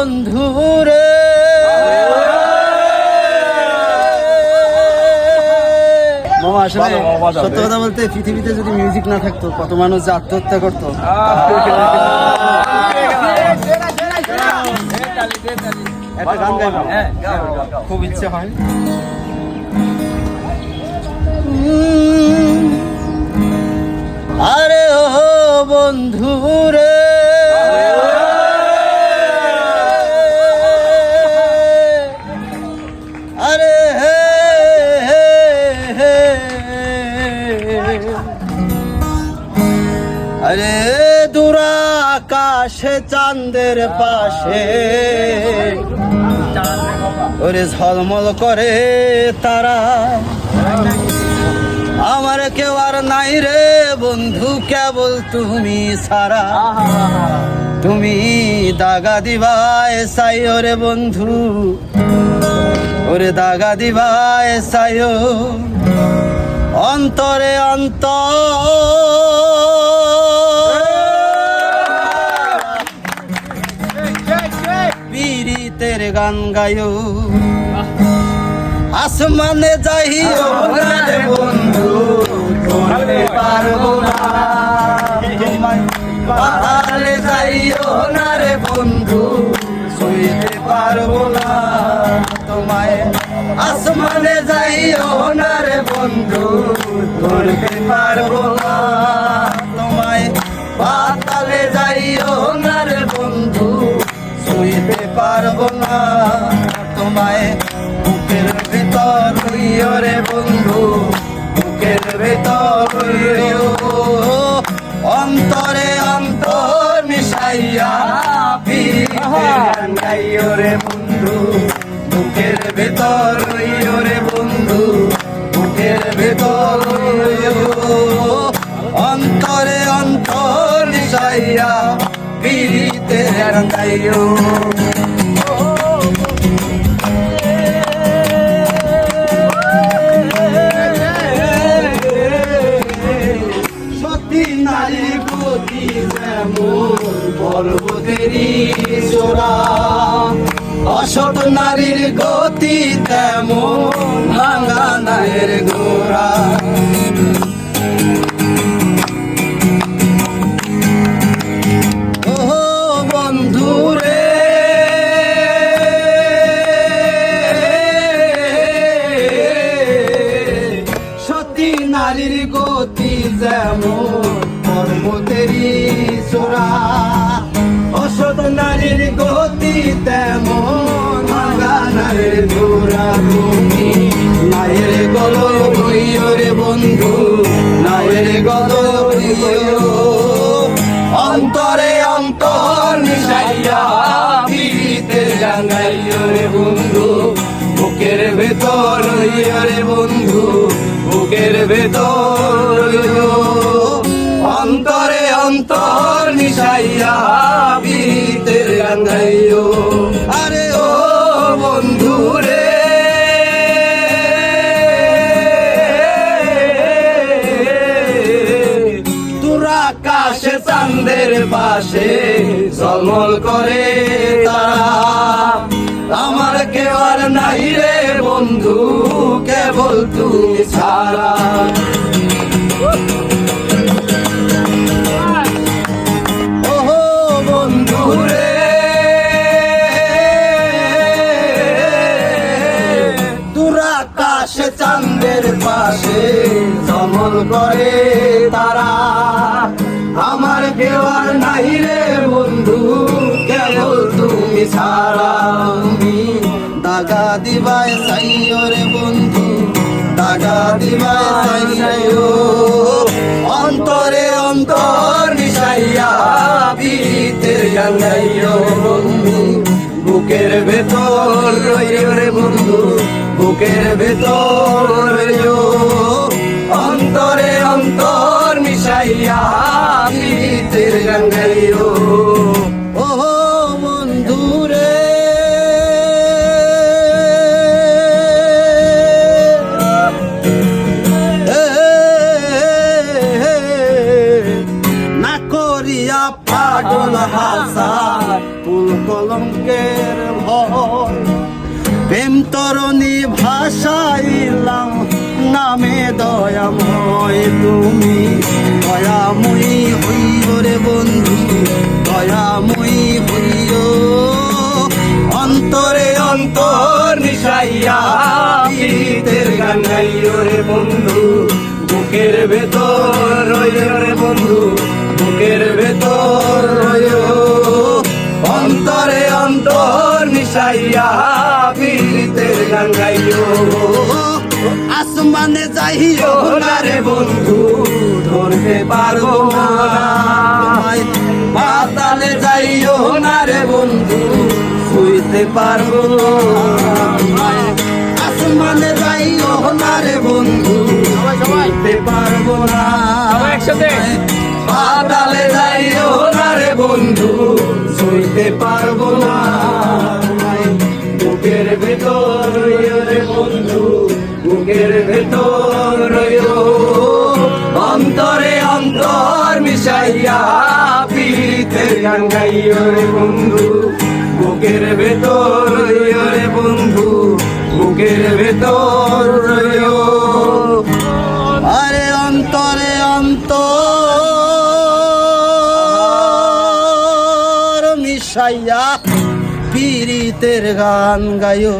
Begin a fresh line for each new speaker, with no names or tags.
বন্ধুরে মামা, আসলে সত্য কথা বলতে পৃথিবীতে যদি মিউজিক না থাকতো কত মানুষ যে আত্মহত্যা করতো। একটা গান গাইবো, খুব ইচ্ছে হয়। আরে ও বন্ধুরে আরে আরে দূর আকাশে চাঁদের পাশে ওরে ঝলমল করে তারা, আমার কেউ আর নাই রে বন্ধু কেবল তুমি ছাড়া। তুমি দাগা দিবায় চাইও রে বন্ধু, ওরে দাগা দিবায় চাইও অন্তরে পীড়িতের গান গায়ো। আসমানে যাইও না রে বন্ধু, ধরতে পারবো না। পাহাড়ে যাইও না রে বন্ধু, ছুঁইতে পারবো না তোমায়। আসমানে যাইও না রে বন্ধু, ধরতে পারবো না তোমায়। পাতালে যাইও না রে বন্ধু, ছুঁইতে পারবো না তোমায়। বুকের ভিতর হইও রে বন্ধু, বুকের ভিতর হইও অন্তরে অন্তর মিশাইয়া গাইও রে বন্ধু। বুকের ভিতর হইও রে বন্ধু, বুকের ভিতর হইও অন্তরে অন্তর মিশাইয়া পীড়িতে গাইও। নারীর গতি যেমন পর্বতেরই চূড়া, অসৎ নারীর গতি তেমন ভাঙা নায়ের গোড়া। ও বন্ধুরে সতী নারীর গতি যেমন পর্বতেরই চূড়া, অসৎ নারীর গতি তেমন ভাঙা নায়ের গোড়া। তুমি নায়ের গল হইও রে বন্ধু, নায়ের গল হইও অন্তরে অন্তর মিশাইয়া পীড়িতে গাইও রে বন্ধু। বুকের ভেতর হইও রে বন্ধু, বুকের ভেতর অন্তরে অন্তর মিশাইয়া পীড়িতে গাইও। আরে ও বন্ধু রে দূর আকাশে চাঁদের পাশে ঝলমল করে তারা, আমার কেউ আর নাই রে বন্ধু কেবল তুমি ছাড়া। চাঁদের পাশে ঝলমল করে তারা, আমার কেউ আর নাই রে বন্ধু কেবল তুমি ছাড়া। তুমি দাগা দিবায় চাইও রে বন্ধু, দাগা দিবায় চাইও অন্তরে অন্তর মিশাইয়া পীড়িতে গাইও বন্ধু। বুকের ভেতর রইও রে বন্ধু, বুকের ভেতর অন্তরে অন্তর মিশাইয়া পীড়িতে গাইও। ও বন্ধু রে না করিয়া পাগল হাসান ফুল কলঙ্কের ভয় প্রেম তরণী ভাষাইলাম নামে দয়াময় তুমি দয়াময়ী হইও রে বন্ধু দয়াময়ী হইও অন্তরে অন্তর মিশাইয়া গীতের গান গাইও রে বন্ধু বুকের ভেতর রইও রে বন্ধু বুকের ভেতর রইও অন্তরে অন্তর মিশাইয়া গীতের গান গাইও আসমানে যাইও না রে বন্ধু ধরতে পারবো না পাতালে যাইও না রে বন্ধু শুইতে পারবো না আসমানে যাইও না রে বন্ধু শুইতে পারবো না
একসাথে
পাতালে যাইও না রে বন্ধু শুইতে পারবো না বুকের ভেতর রইও রে বন্ধু বুকের ভেতর রইও অন্তরে অন্তর মিশাইয়া পীড়িতের গান গাইও রে বন্ধু বুকের ভেতর রইও রে বন্ধু বুকের ভেতর রইও আরে অন্তরে অন্তর মিশাইয়া পীড়িতের গান গাইও